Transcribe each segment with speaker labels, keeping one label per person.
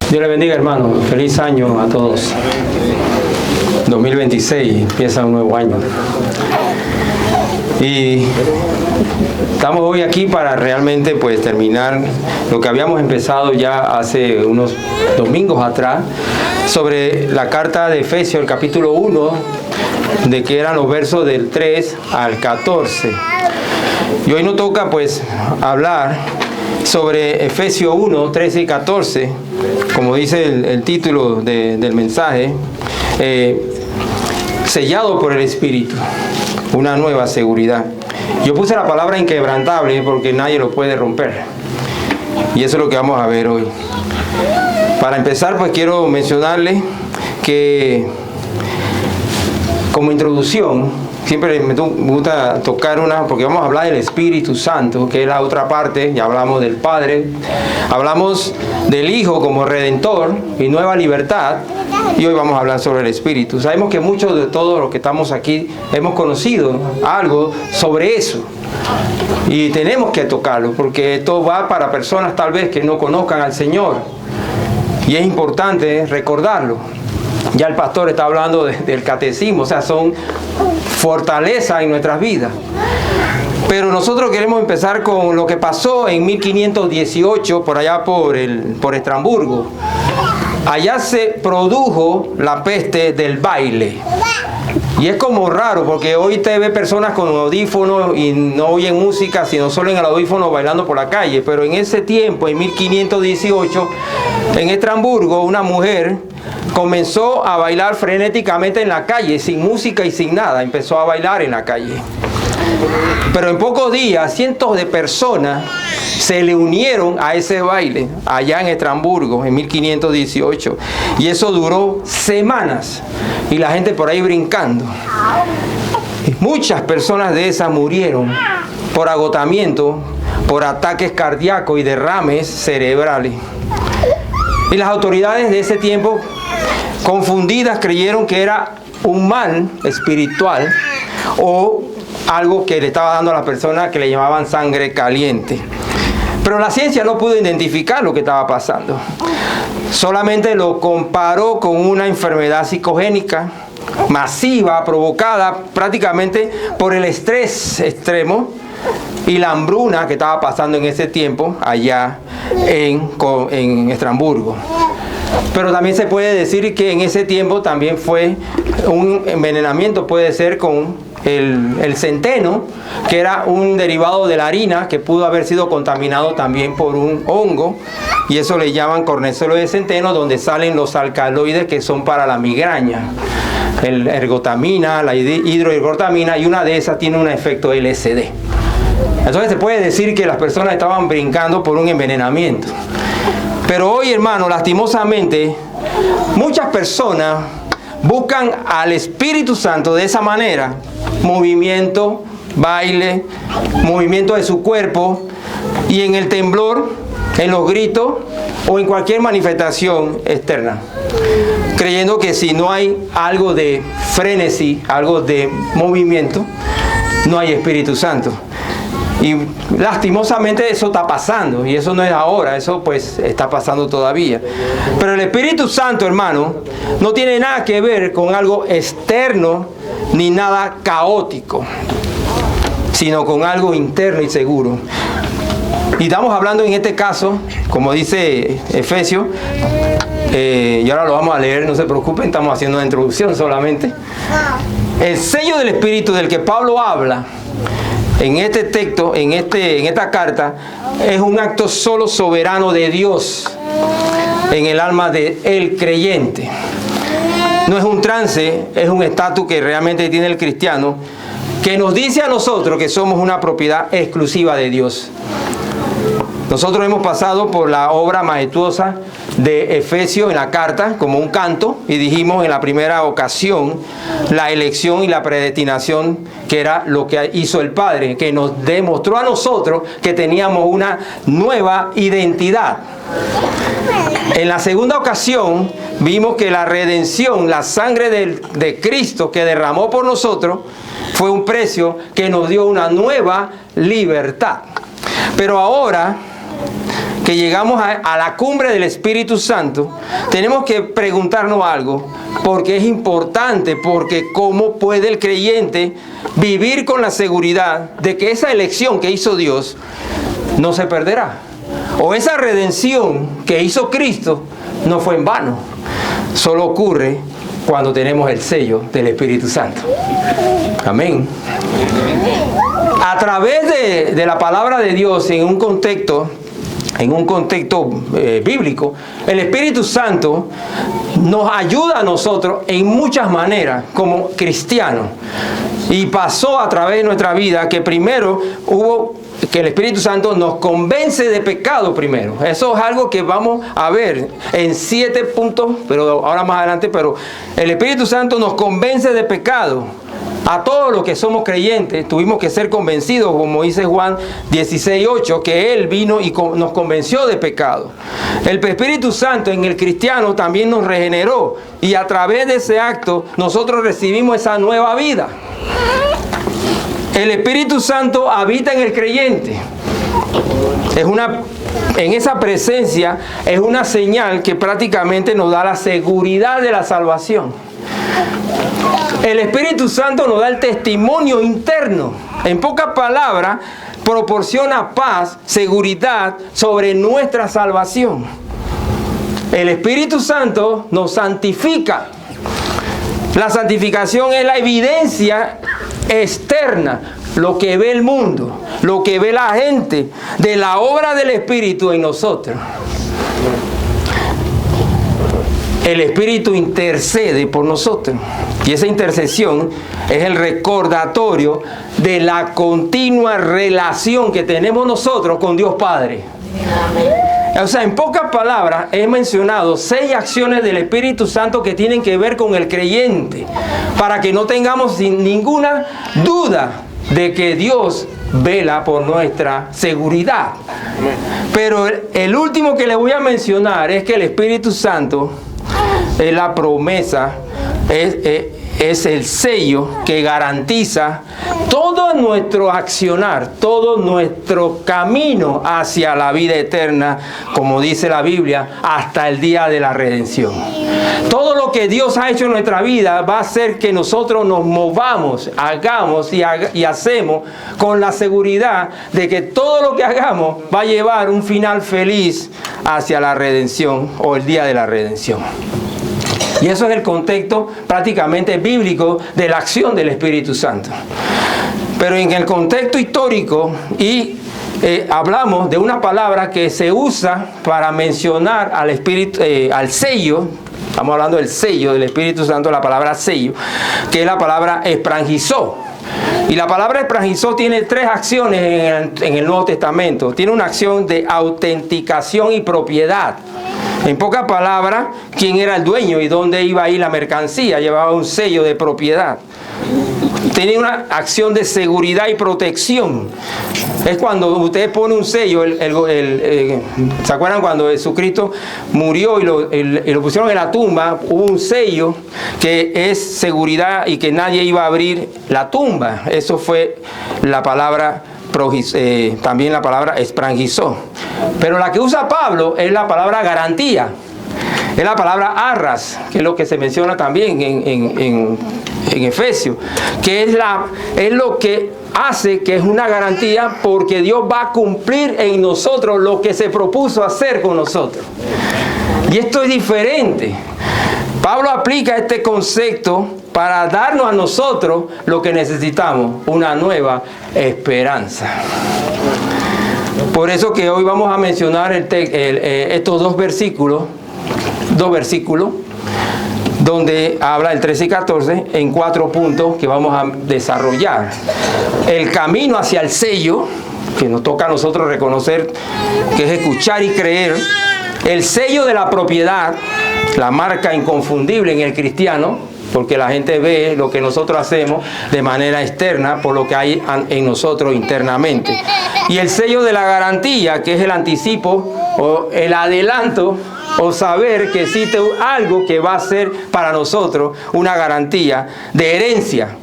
Speaker 1: Dios le bendiga, hermano. Feliz año a todos. 2026 empieza un nuevo año. Y estamos hoy aquí para realmente pues terminar lo que habíamos empezado ya hace unos domingos atrás sobre la carta de Efesios, el capítulo 1, de que eran los versos del 3 al 14. Y hoy nos toca pues hablar sobre Efesios 1, 13 y 14, como dice el título del mensaje, sellado por el Espíritu, una nueva seguridad. Yo puse la palabra inquebrantable porque nadie lo puede romper. Y eso es lo que vamos a ver hoy. Para empezar, pues quiero mencionarles que como introducción, siempre me gusta tocar una, porque vamos a hablar del Espíritu Santo, que es la otra parte. Ya hablamos del Padre, hablamos del Hijo como Redentor y nueva libertad, y hoy vamos a hablar sobre el Espíritu. Sabemos que muchos de todos los que estamos aquí hemos conocido algo sobre eso, y tenemos que tocarlo, porque esto va para personas tal vez que no conozcan al Señor, y es importante recordarlo. Ya el pastor está hablando del catecismo, o sea, son fortalezas en nuestras vidas. Pero nosotros queremos empezar con lo que pasó en 1518, por allá por Estrasburgo. Allá se produjo la peste del baile. Y es como raro, porque hoy te ve personas con audífonos y no oyen música, sino solo en el audífono bailando por la calle. Pero en ese tiempo, en 1518, en Estrasburgo, una mujer comenzó a bailar frenéticamente en la calle, sin música y sin nada. Empezó a bailar en la calle. Pero en pocos días, cientos de personas se le unieron a ese baile, allá en Estrasburgo, en 1518. Y eso duró semanas. Y la gente por ahí brincando. Y muchas personas de esas murieron por agotamiento, por ataques cardíacos y derrames cerebrales. Y las autoridades de ese tiempo, confundidas, creyeron que era un mal espiritual o algo que le estaba dando a la persona, que le llamaban sangre caliente. Pero la ciencia no pudo identificar lo que estaba pasando. Solamente lo comparó con una enfermedad psicogénica masiva, provocada prácticamente por el estrés extremo y la hambruna que estaba pasando en ese tiempo allá en Estrasburgo. Pero también se puede decir que en ese tiempo también fue un envenenamiento, puede ser con el centeno, que era un derivado de la harina que pudo haber sido contaminado también por un hongo, y eso le llaman cornezuelo de centeno, donde salen los alcaloides que son para la migraña, el ergotamina, la hidroergotamina, y una de esas tiene un efecto LSD. Entonces se puede decir que las personas estaban brincando por un envenenamiento. Pero hoy, hermano, lastimosamente, muchas personas buscan al Espíritu Santo de esa manera: movimiento, baile, movimiento de su cuerpo, y en el temblor, en los gritos o en cualquier manifestación externa, creyendo que si no hay algo de frenesí, algo de movimiento, no hay Espíritu Santo. Y lastimosamente eso está pasando, y eso no es ahora, eso pues está pasando todavía. Pero el Espíritu Santo, hermano, no tiene nada que ver con algo externo ni nada caótico, sino con algo interno y seguro. Y estamos hablando en este caso, como dice Efesios, y ahora lo vamos a leer, no se preocupen, estamos haciendo una introducción solamente. El sello del Espíritu del que Pablo habla en este texto, en esta carta, es un acto solo soberano de Dios en el alma del creyente. No es un trance, es un estatus que realmente tiene el cristiano, que nos dice a nosotros que somos una propiedad exclusiva de Dios. Nosotros hemos pasado por la obra majestuosa de Efesios en la carta como un canto, y dijimos en la primera ocasión la elección y la predestinación, que era lo que hizo el Padre, que nos demostró a nosotros que teníamos una nueva identidad. En la segunda ocasión vimos que la redención, la sangre de Cristo que derramó por nosotros, fue un precio que nos dio una nueva libertad. Pero ahora que llegamos a la cumbre del Espíritu Santo, tenemos que preguntarnos algo, porque es importante, porque cómo puede el creyente vivir con la seguridad de que esa elección que hizo Dios no se perderá, o esa redención que hizo Cristo no fue en vano. Solo ocurre cuando tenemos el sello del Espíritu Santo. Amén. A través de la palabra de Dios en un contexto bíblico, el Espíritu Santo nos ayuda a nosotros en muchas maneras como cristianos. Y pasó a través de nuestra vida que primero que el Espíritu Santo nos convence de pecado primero. Eso es algo que vamos a ver en 7 puntos, pero ahora más adelante. Pero el Espíritu Santo nos convence de pecado. A todos los que somos creyentes tuvimos que ser convencidos, como dice Juan 16:8, que Él vino y nos convenció de pecado. El Espíritu Santo en el cristiano también nos regeneró, y a través de ese acto nosotros recibimos esa nueva vida. El Espíritu Santo habita en el creyente. En esa presencia es una señal que prácticamente nos da la seguridad de la salvación. El Espíritu Santo nos da el testimonio interno. En pocas palabras, proporciona paz, seguridad sobre nuestra salvación. El Espíritu Santo nos santifica. La santificación es la evidencia externa, lo que ve el mundo, lo que ve la gente, de la obra del Espíritu en nosotros. El Espíritu intercede por nosotros, y esa intercesión es el recordatorio de la continua relación que tenemos nosotros con Dios Padre. O sea, en pocas palabras, he mencionado 6 acciones del Espíritu Santo que tienen que ver con el creyente, para que no tengamos ninguna duda de que Dios vela por nuestra seguridad. Pero el último que le voy a mencionar es que el Espíritu Santo es la promesa, es el sello que garantiza todo nuestro accionar, todo nuestro camino hacia la vida eterna, como dice la Biblia, hasta el día de la redención. Todo lo que Dios ha hecho en nuestra vida va a hacer que nosotros nos movamos, hagamos y hacemos con la seguridad de que todo lo que hagamos va a llevar un final feliz hacia la redención o el día de la redención. Y eso es el contexto prácticamente bíblico de la acción del Espíritu Santo. Pero en el contexto histórico, hablamos de una palabra que se usa para mencionar al Espíritu, al sello. Estamos hablando del sello del Espíritu Santo, la palabra sello, que es la palabra esprangizó. Y la palabra esprangizó tiene 3 acciones en el Nuevo Testamento. Tiene una acción de autenticación y propiedad. En pocas palabras, quién era el dueño y dónde iba a ir la mercancía. Llevaba un sello de propiedad. Tenía una acción de seguridad y protección. Es cuando usted pone un sello. ¿Se acuerdan cuando Jesucristo murió y lo pusieron en la tumba? Hubo un sello que es seguridad y que nadie iba a abrir la tumba. Eso fue la palabra, también la palabra esprangizó. Pero la que usa Pablo es la palabra garantía. Es la palabra arras, que es lo que se menciona también en Efesios, que es lo que hace que es una garantía, porque Dios va a cumplir en nosotros lo que se propuso hacer con nosotros. Y esto es diferente. Pablo aplica este concepto para darnos a nosotros lo que necesitamos, una nueva esperanza. Por eso que hoy vamos a mencionar estos dos versículos, donde habla el 13 y 14 en 4 puntos que vamos a desarrollar. El camino hacia el sello, que nos toca a nosotros reconocer, que es escuchar y creer. El sello de la propiedad, la marca inconfundible en el cristiano, porque la gente ve lo que nosotros hacemos de manera externa por lo que hay en nosotros internamente. Y el sello de la garantía, que es el anticipo o el adelanto, o saber que existe algo que va a ser para nosotros una garantía de herencia.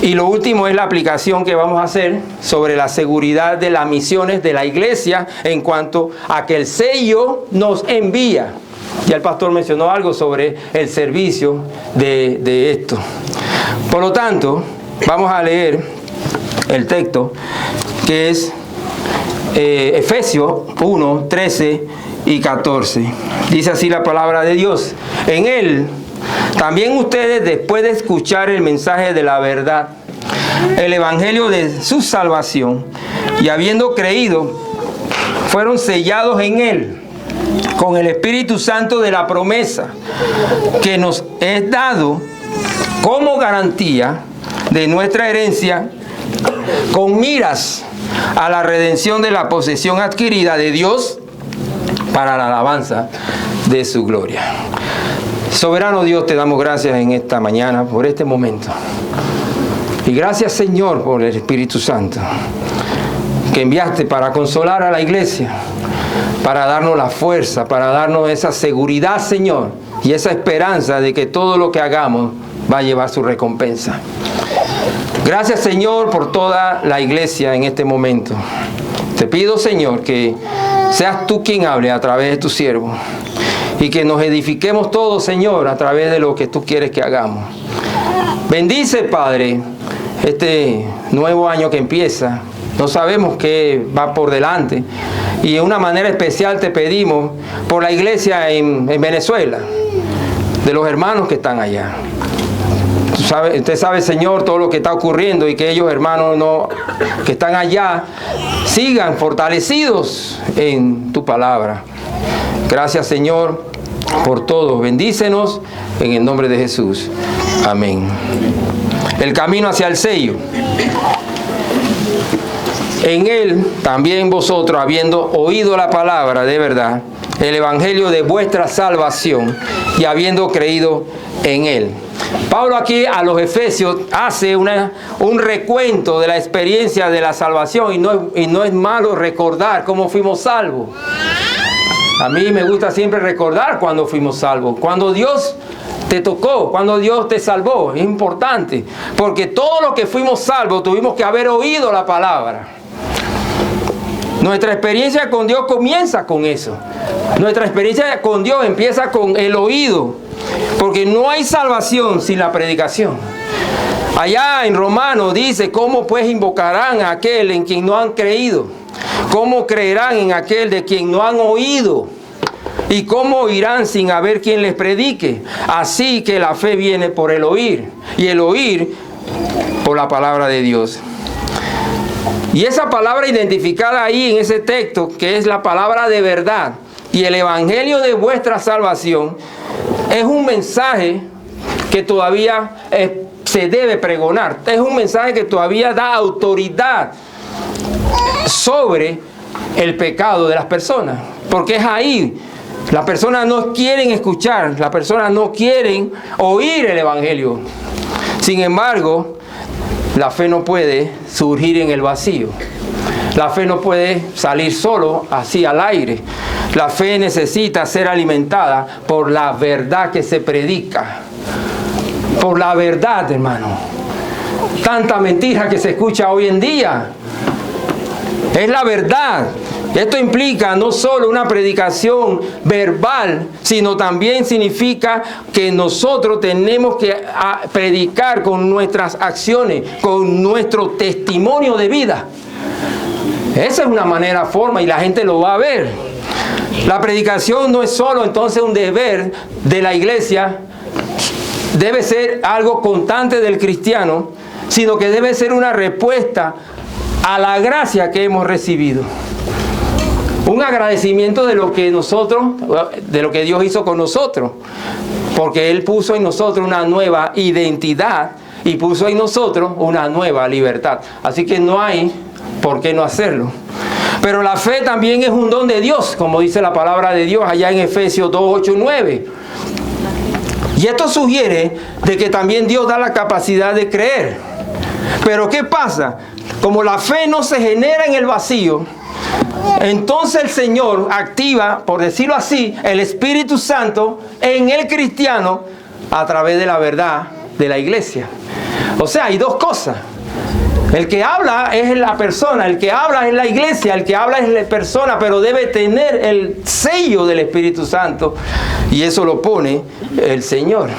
Speaker 1: Y lo último es la aplicación que vamos a hacer sobre la seguridad de las misiones de la iglesia en cuanto a que el sello nos envía. Ya el pastor mencionó algo sobre el servicio de esto. Por lo tanto, vamos a leer el texto que es Efesios 1, 13 y 14. Dice así la palabra de Dios. En él también ustedes, después de escuchar el mensaje de la verdad, el evangelio de su salvación, y habiendo creído, fueron sellados en él con el Espíritu Santo de la promesa, que nos es dado como garantía de nuestra herencia, con miras a la redención de la posesión adquirida de Dios para la alabanza de su gloria. Soberano Dios, te damos gracias en esta mañana por este momento. Y gracias, Señor, por el Espíritu Santo que enviaste para consolar a la iglesia, para darnos la fuerza, para darnos esa seguridad, Señor, y esa esperanza de que todo lo que hagamos va a llevar su recompensa. Gracias, Señor, por toda la iglesia en este momento. Te pido, Señor, que seas tú quien hable a través de tu siervo y que nos edifiquemos todos, Señor, a través de lo que tú quieres que hagamos. Bendice, Padre, este nuevo año que empieza. No sabemos qué va por delante. Y de una manera especial te pedimos por la iglesia en Venezuela, de los hermanos que están allá. Usted sabe, Señor, todo lo que está ocurriendo y que ellos, hermanos, que están allá, sigan fortalecidos en tu palabra. Gracias, Señor, por todo. Bendícenos en el nombre de Jesús. Amén. El camino hacia el sello. En él también vosotros, habiendo oído la palabra de verdad, el evangelio de vuestra salvación, y habiendo creído en él. Pablo aquí a los Efesios hace un recuento de la experiencia de la salvación, y no es malo recordar cómo fuimos salvos. A mí me gusta siempre recordar cuando fuimos salvos, cuando Dios te tocó, cuando Dios te salvó. Es importante, porque todos los que fuimos salvos tuvimos que haber oído la palabra. Nuestra experiencia con Dios comienza con eso. Nuestra experiencia con Dios empieza con el oído, porque no hay salvación sin la predicación. Allá en Romanos dice: ¿cómo pues invocarán a aquel en quien no han creído? ¿Cómo creerán en aquel de quien no han oído? ¿Y cómo oirán sin haber quien les predique? Así que la fe viene por el oír, y el oír por la palabra de Dios. Y esa palabra identificada ahí en ese texto, que es la palabra de verdad y el evangelio de vuestra salvación, es un mensaje que todavía se debe pregonar. Es un mensaje que todavía da autoridad sobre el pecado de las personas, porque es ahí. Las personas no quieren escuchar, las personas no quieren oír el evangelio. Sin embargo, la fe no puede surgir en el vacío. La fe no puede salir solo así al aire. La fe necesita ser alimentada por la verdad que se predica. Por la verdad, hermano. Tanta mentira que se escucha hoy en día. Es la verdad. Esto implica no solo una predicación verbal, sino también significa que nosotros tenemos que predicar con nuestras acciones, con nuestro testimonio de vida. Esa es una forma, y la gente lo va a ver. La predicación no es solo entonces un deber de la iglesia, debe ser algo constante del cristiano, sino que debe ser una respuesta a la gracia que hemos recibido. Un agradecimiento de lo que Dios hizo con nosotros, porque Él puso en nosotros una nueva identidad y puso en nosotros una nueva libertad. Así que no hay por qué no hacerlo. Pero la fe también es un don de Dios, como dice la palabra de Dios allá en Efesios 2, 8 y 9. Y esto sugiere de que también Dios da la capacidad de creer. Pero ¿qué pasa? Como la fe no se genera en el vacío, entonces el Señor activa, por decirlo así, el Espíritu Santo en el cristiano a través de la verdad de la iglesia. O sea, hay dos cosas. El que habla es la persona, el que habla es la iglesia, el que habla es la persona, pero debe tener el sello del Espíritu Santo. Y eso lo pone el Señor.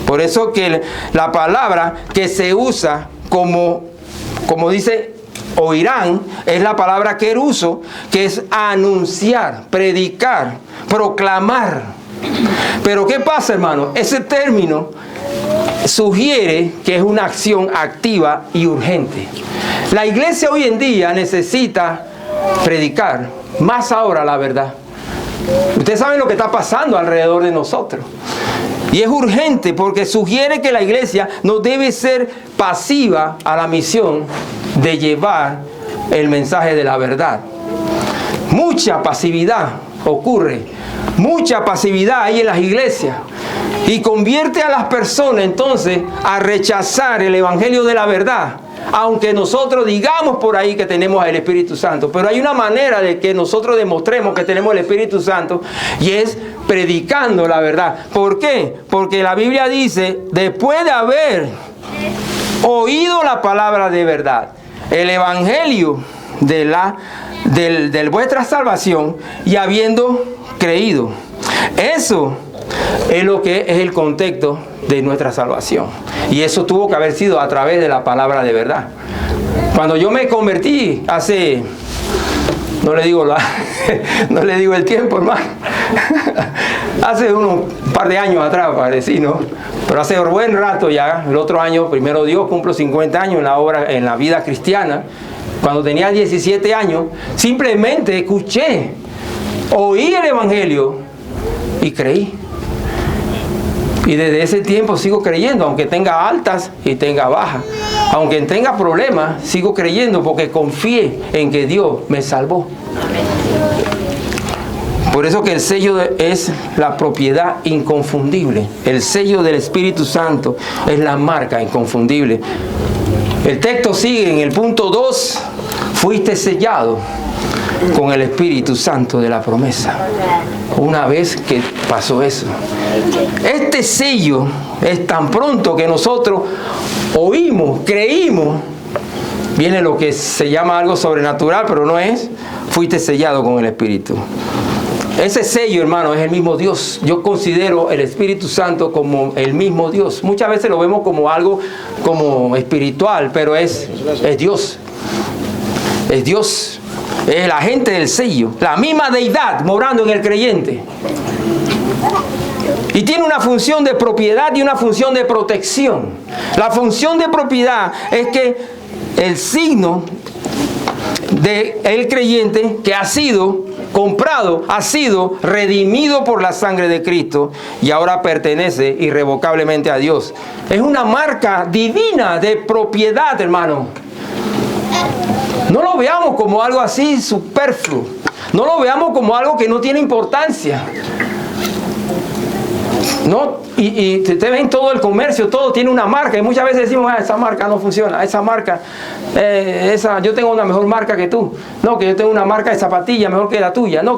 Speaker 1: Por eso que la palabra que se usa como dice, oirán, es la palabra queruso, que es anunciar, predicar, proclamar. Pero ¿qué pasa, hermano? Ese término sugiere que es una acción activa y urgente. La iglesia hoy en día necesita predicar, más ahora la verdad. Ustedes saben lo que está pasando alrededor de nosotros. Y es urgente porque sugiere que la iglesia no debe ser pasiva a la misión de llevar el mensaje de la verdad. Mucha pasividad ocurre, mucha pasividad hay en las iglesias y convierte a las personas entonces a rechazar el evangelio de la verdad. Aunque nosotros digamos por ahí que tenemos el Espíritu Santo, pero hay una manera de que nosotros demostremos que tenemos el Espíritu Santo y es predicando la verdad. ¿Por qué? Porque la Biblia dice, después de haber oído la palabra de verdad, el evangelio de vuestra salvación y habiendo creído. Eso es lo que es el contexto de nuestra salvación. Y eso tuvo que haber sido a través de la palabra de verdad. Cuando yo me convertí hace, no le digo el tiempo, hermano, hace un par de años atrás, para decir, ¿no? Pero hace un buen rato ya, el otro año, primero Dios, cumplo 50 años en la vida cristiana. Cuando tenía 17 años, simplemente escuché, oí el evangelio y creí. Y desde ese tiempo sigo creyendo, aunque tenga altas y tenga bajas. Aunque tenga problemas, sigo creyendo porque confié en que Dios me salvó. Por eso que el sello es la propiedad inconfundible. El sello del Espíritu Santo es la marca inconfundible. El texto sigue en el punto 2. Fuiste sellado con el Espíritu Santo de la promesa. Una vez que pasó eso. Este sello es tan pronto que nosotros oímos, creímos, viene lo que se llama algo sobrenatural, pero no es. Fuiste sellado con el Espíritu. Ese sello, hermano, es el mismo Dios. Yo considero el Espíritu Santo como el mismo Dios. Muchas veces lo vemos como algo como espiritual, pero es Dios. Es Dios. Es el agente del sello. La misma deidad morando en el creyente. Y tiene una función de propiedad y una función de protección. La función de propiedad es que el signo del creyente que ha sido comprado, ha sido redimido por la sangre de Cristo y ahora pertenece irrevocablemente a Dios. Es una marca divina de propiedad, hermano. No lo veamos como algo así superfluo. No lo veamos como algo que no tiene importancia. No, y ustedes ven todo el comercio, todo tiene una marca y muchas veces decimos, esa marca no funciona, esa marca, yo tengo una mejor marca que tú, no, que yo tengo una marca de zapatilla mejor que la tuya, no,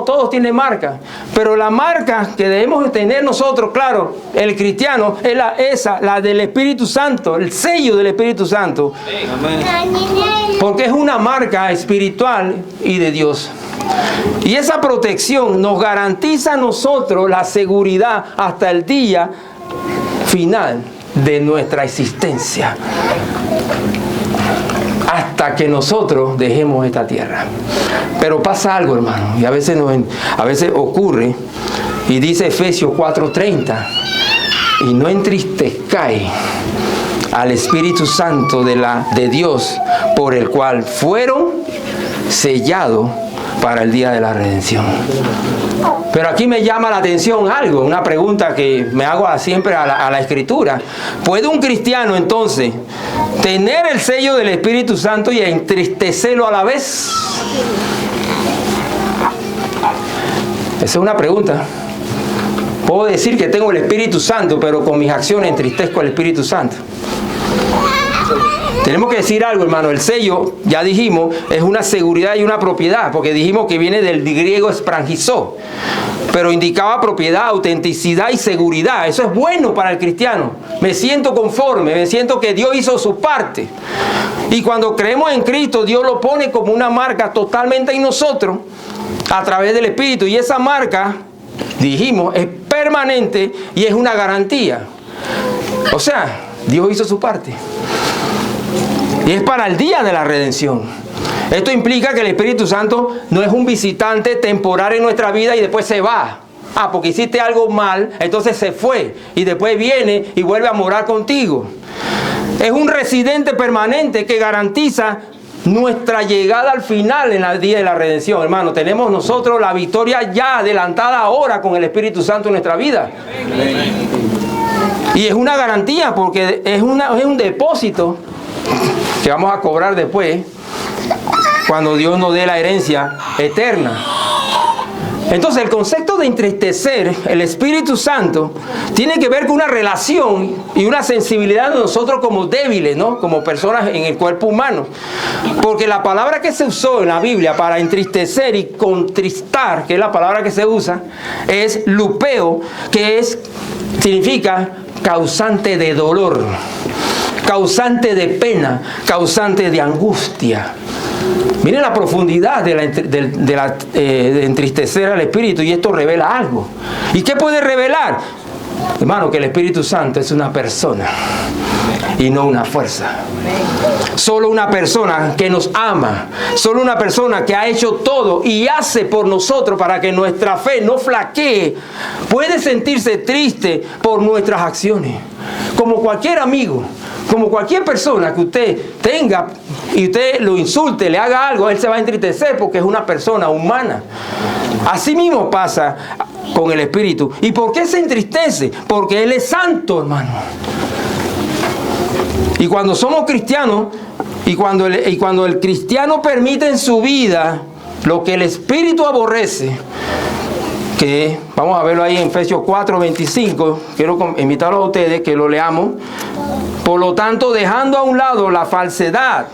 Speaker 1: todos tienen marca, pero la marca que debemos tener nosotros, claro, el cristiano, es la del Espíritu Santo, el sello del Espíritu Santo, porque es una marca espiritual y de Dios. Y esa protección nos garantiza a nosotros la seguridad hasta el día final de nuestra existencia. Hasta que nosotros dejemos esta tierra. Pero pasa algo, hermano, y a veces ocurre, y dice Efesios 4:30, y no entristezcáis al Espíritu Santo de Dios, por el cual fueron sellados para el día de la redención. Pero aquí me llama la atención algo, una pregunta que me hago siempre a la Escritura. ¿Puede un cristiano entonces tener el sello del Espíritu Santo y entristecerlo a la vez? Esa es una pregunta. Puedo decir que tengo el Espíritu Santo, pero con mis acciones entristezco al Espíritu Santo. Tenemos que decir algo, hermano. El sello, ya dijimos, es una seguridad y una propiedad, porque dijimos que viene del griego esprangizó, pero indicaba propiedad, autenticidad y seguridad. Eso es bueno para el cristiano. Me siento conforme, me siento que Dios hizo su parte. Y cuando creemos en Cristo, Dios lo pone como una marca totalmente en nosotros a través del Espíritu. Y esa marca, dijimos, es permanente y es una garantía. O sea, Dios hizo su parte. Y es para el día de la redención. Esto implica que el Espíritu Santo no es un visitante temporal en nuestra vida y después se va. Ah, porque hiciste algo mal, entonces se fue. Y después viene y vuelve a morar contigo. Es un residente permanente que garantiza nuestra llegada al final en el día de la redención, hermano. Tenemos nosotros la victoria ya adelantada ahora con el Espíritu Santo en nuestra vida. Y es una garantía porque es un depósito que vamos a cobrar después cuando Dios nos dé la herencia eterna. Entonces el concepto de entristecer el Espíritu Santo tiene que ver con una relación y una sensibilidad de nosotros como débiles, ¿no? Como personas en el cuerpo humano. Porque la palabra que se usó en la Biblia para entristecer y contristar, que es la palabra que se usa, es lupeo, que significa causante de dolor, causante de pena, causante de angustia. Miren la profundidad de entristecer al Espíritu, y esto revela algo. ¿Y qué puede revelar? Hermano, que el Espíritu Santo es una persona y no una fuerza. Solo una persona que nos ama, solo una persona que ha hecho todo y hace por nosotros para que nuestra fe no flaquee, puede sentirse triste por nuestras acciones. Como cualquier amigo, como cualquier persona que usted tenga y usted lo insulte, le haga algo, él se va a entristecer porque es una persona humana. Así mismo pasa con el Espíritu. ¿Y por qué se entristece? Porque Él es santo, hermano. Y cuando somos cristianos, y cuando el cristiano permite en su vida lo que el Espíritu aborrece, que vamos a verlo ahí en Efesios 4:25, quiero invitarlos a ustedes que lo leamos. Por lo tanto, dejando a un lado la falsedad,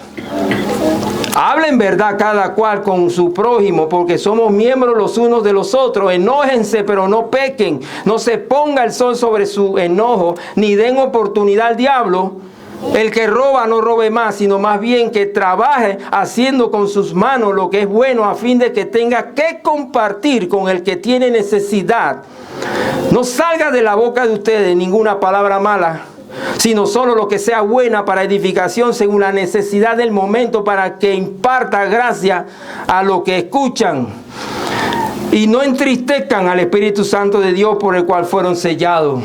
Speaker 1: hablen verdad cada cual con su prójimo, porque somos miembros los unos de los otros. Enójense, pero no pequen. No se ponga el sol sobre su enojo, ni den oportunidad al diablo. El que roba no robe más, sino más bien que trabaje haciendo con sus manos lo que es bueno, a fin de que tenga que compartir con el que tiene necesidad. No salga de la boca de ustedes ninguna palabra mala, sino solo lo que sea buena para edificación según la necesidad del momento, para que imparta gracia a los que escuchan. Y no entristezcan al Espíritu Santo de Dios, por el cual fueron sellados.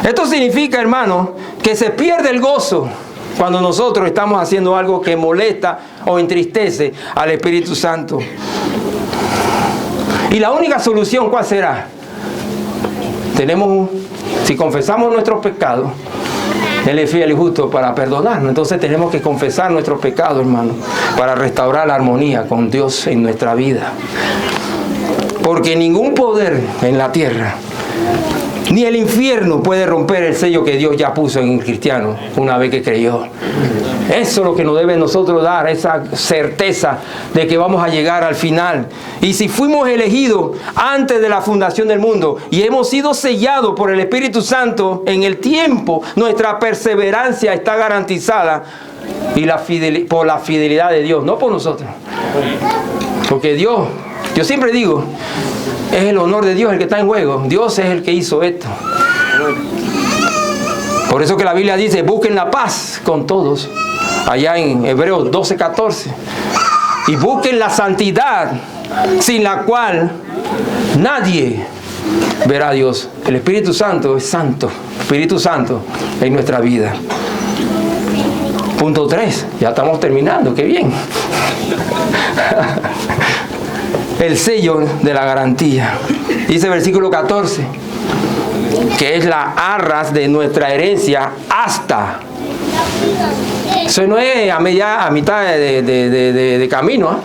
Speaker 1: Esto significa, hermano, que se pierde el gozo cuando nosotros estamos haciendo algo que molesta o entristece al Espíritu Santo. Y la única solución, ¿cuál será? Si confesamos nuestros pecados, Él es fiel y justo para perdonarnos. Entonces tenemos que confesar nuestros pecados, hermano, para restaurar la armonía con Dios en nuestra vida. Porque ningún poder en la tierra, ni el infierno puede romper el sello que Dios ya puso en el cristiano una vez que creyó. Eso es lo que nos debe nosotros dar, esa certeza de que vamos a llegar al final. Y si fuimos elegidos antes de la fundación del mundo y hemos sido sellados por el Espíritu Santo en el tiempo, nuestra perseverancia está garantizada por la fidelidad de Dios, no por nosotros. Porque Dios, yo siempre digo, es el honor de Dios el que está en juego. Dios es el que hizo esto. Por eso que la Biblia dice, busquen la paz con todos. Allá en Hebreos 12:14. Y busquen la santidad, sin la cual nadie verá a Dios. El Espíritu Santo es santo. Espíritu Santo en nuestra vida. Punto 3. Ya estamos terminando. ¡Qué bien! El sello de la garantía. Dice versículo 14, que es la arras de nuestra herencia hasta. Eso no es a mitad de camino, ¿eh?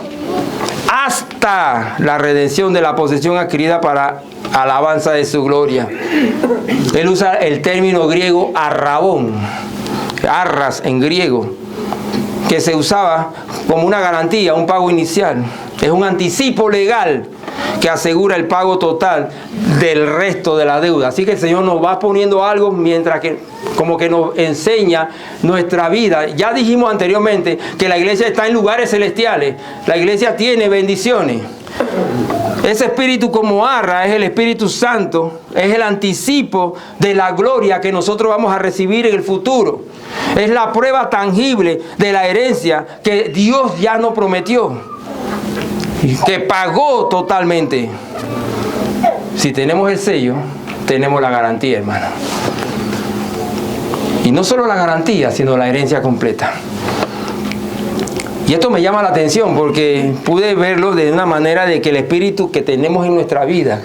Speaker 1: Hasta la redención de la posesión adquirida para alabanza de su gloria. Él usa el término griego arrabón, arras en griego, que se usaba como una garantía, un pago inicial. Es un anticipo legal que asegura el pago total del resto de la deuda. Así que el Señor nos va poniendo algo mientras que como que nos enseña nuestra vida. Ya dijimos anteriormente que la iglesia está en lugares celestiales. La iglesia tiene bendiciones. Ese espíritu como arra es el Espíritu Santo, es el anticipo de la gloria que nosotros vamos a recibir en el futuro. Es la prueba tangible de la herencia que Dios ya nos prometió, que pagó totalmente. Si tenemos el sello, tenemos la garantía, hermano. Y no solo la garantía, sino la herencia completa. Y esto me llama la atención porque pude verlo de una manera de que el espíritu que tenemos en nuestra vida,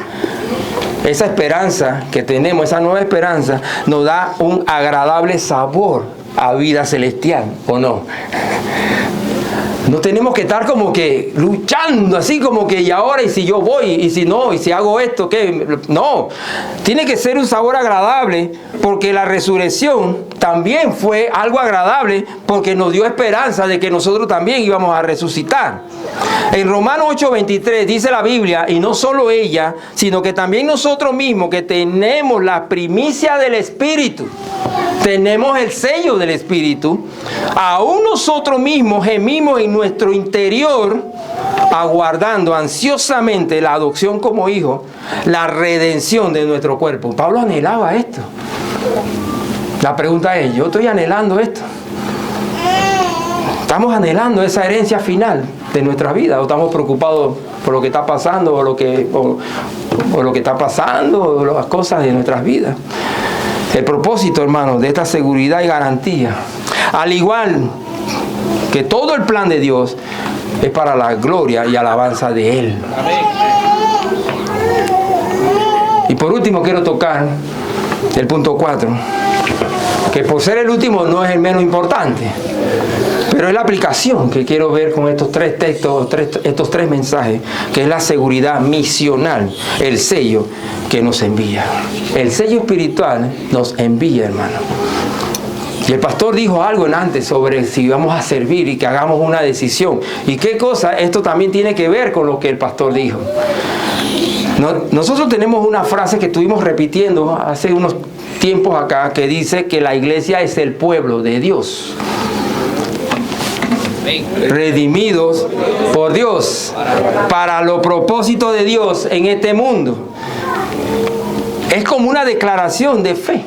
Speaker 1: esa esperanza que tenemos, esa nueva esperanza, nos da un agradable sabor a vida celestial, ¿o no? No tenemos que estar como que luchando, así como que y ahora, y si yo voy, y si no, y si hago esto, ¿qué? No, tiene que ser un sabor agradable, porque la resurrección también fue algo agradable, porque nos dio esperanza de que nosotros también íbamos a resucitar. En Romanos 8:23 dice la Biblia, y no solo ella, sino que también nosotros mismos, que tenemos la primicia del Espíritu, tenemos el sello del Espíritu, aún nosotros mismos gemimos en nuestro interior, aguardando ansiosamente la adopción como hijos, la redención de nuestro cuerpo. Pablo anhelaba esto. La pregunta es, ¿yo estoy anhelando esto? ¿Estamos anhelando esa herencia final de nuestra vida? ¿O estamos preocupados por lo que está pasando, o lo que está pasando, o las cosas de nuestras vidas? El propósito, hermanos, de esta seguridad y garantía, al igual que todo el plan de Dios, es para la gloria y alabanza de Él. Y por último quiero tocar el punto 4, que por ser el último no es el menos importante, pero es la aplicación que quiero ver con estos tres textos, estos tres mensajes, que es la seguridad misional, el sello que nos envía. El sello espiritual nos envía, hermano. Y el pastor dijo algo antes sobre si vamos a servir y que hagamos una decisión. ¿Y qué cosa? Esto también tiene que ver con lo que el pastor dijo. Nosotros tenemos una frase que estuvimos repitiendo hace unos tiempos acá, que dice que la iglesia es el pueblo de Dios, redimidos por Dios para los propósitos de Dios en este mundo. Es como una declaración de fe.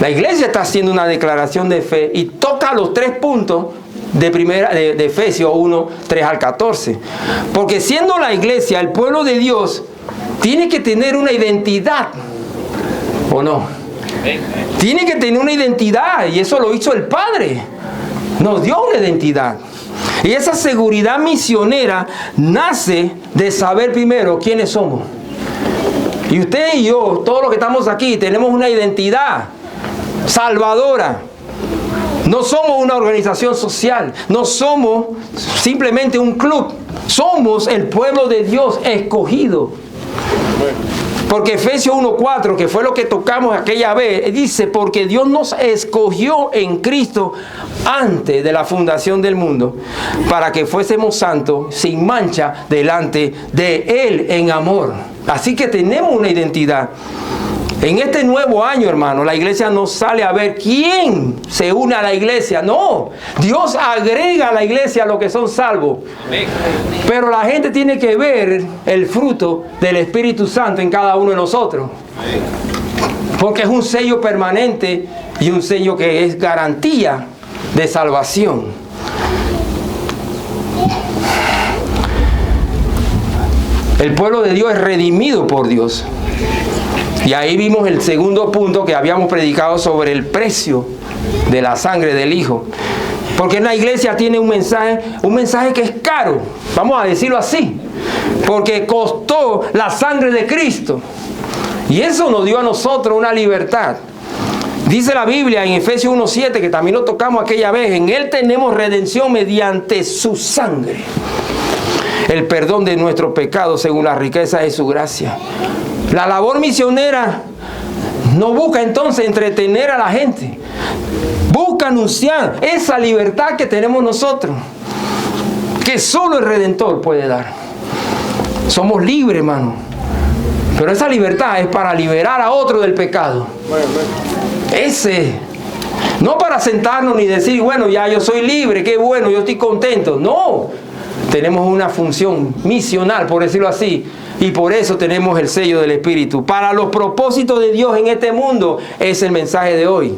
Speaker 1: La iglesia está haciendo una declaración de fe y toca los 3 puntos de Efesios 1, 3 al 14. Porque siendo la iglesia el pueblo de Dios, tiene que tener una identidad, ¿o no? Tiene que tener una identidad, y eso lo hizo el Padre. Nos dio una identidad. Y esa seguridad misionera nace de saber primero quiénes somos. Y usted y yo, todos los que estamos aquí, tenemos una identidad salvadora. No somos una organización social, no somos simplemente un club, somos el pueblo de Dios escogido. Porque Efesios 1:4, que fue lo que tocamos aquella vez, dice, porque Dios nos escogió en Cristo antes de la fundación del mundo, para que fuésemos santos, sin mancha, delante de Él en amor. Así que tenemos una identidad. En este nuevo año, hermano, la iglesia no sale a ver quién se une a la iglesia. No, Dios agrega a la iglesia a los que son salvos. Pero la gente tiene que ver el fruto del Espíritu Santo en cada uno de nosotros. Porque es un sello permanente y un sello que es garantía de salvación. El pueblo de Dios es redimido por Dios. Y ahí vimos el segundo punto que habíamos predicado sobre el precio de la sangre del Hijo. Porque en la iglesia tiene un mensaje que es caro, vamos a decirlo así, porque costó la sangre de Cristo. Y eso nos dio a nosotros una libertad. Dice la Biblia en Efesios 1:7, que también lo tocamos aquella vez, en Él tenemos redención mediante su sangre, el perdón de nuestros pecados según la riqueza de su gracia. La labor misionera no busca entonces entretener a la gente, busca anunciar esa libertad que tenemos nosotros, que solo el Redentor puede dar. Somos libres, hermano. Pero esa libertad es para liberar a otro del pecado. No para sentarnos ni decir, bueno, ya yo soy libre, qué bueno, yo estoy contento. No, tenemos una función misional, por decirlo así. Y por eso tenemos el sello del Espíritu. Para los propósitos de Dios en este mundo es el mensaje de hoy.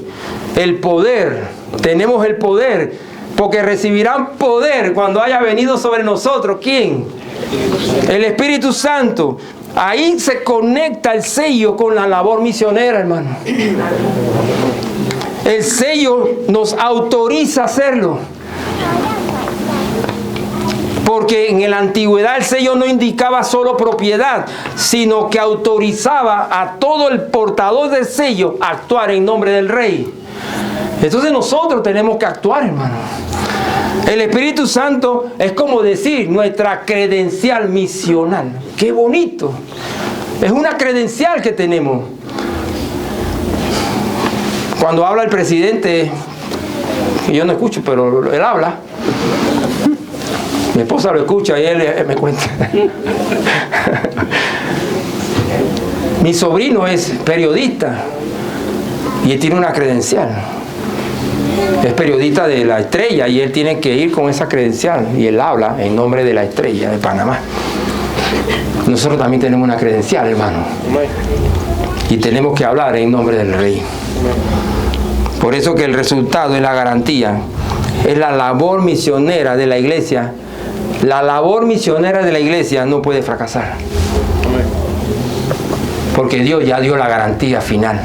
Speaker 1: El poder, tenemos el poder, porque recibirán poder cuando haya venido sobre nosotros. ¿Quién? El Espíritu Santo. Ahí se conecta el sello con la labor misionera, hermano. El sello nos autoriza a hacerlo. Porque en la antigüedad el sello no indicaba solo propiedad, sino que autorizaba a todo el portador del sello a actuar en nombre del rey. Entonces nosotros tenemos que actuar, hermano. El Espíritu Santo es como decir nuestra credencial misional. ¡Qué bonito! Es una credencial que tenemos. Cuando habla el presidente, que yo no escucho, pero él habla. Mi esposa lo escucha y él me cuenta. Mi sobrino es periodista y él tiene una credencial. Es periodista de La Estrella y él tiene que ir con esa credencial y él habla en nombre de La Estrella de Panamá. Nosotros también tenemos una credencial, hermano, y tenemos que hablar en nombre del Rey. Por eso que el resultado es la garantía, es la labor misionera de la iglesia. La labor misionera de la iglesia no puede fracasar, porque Dios ya dio la garantía final.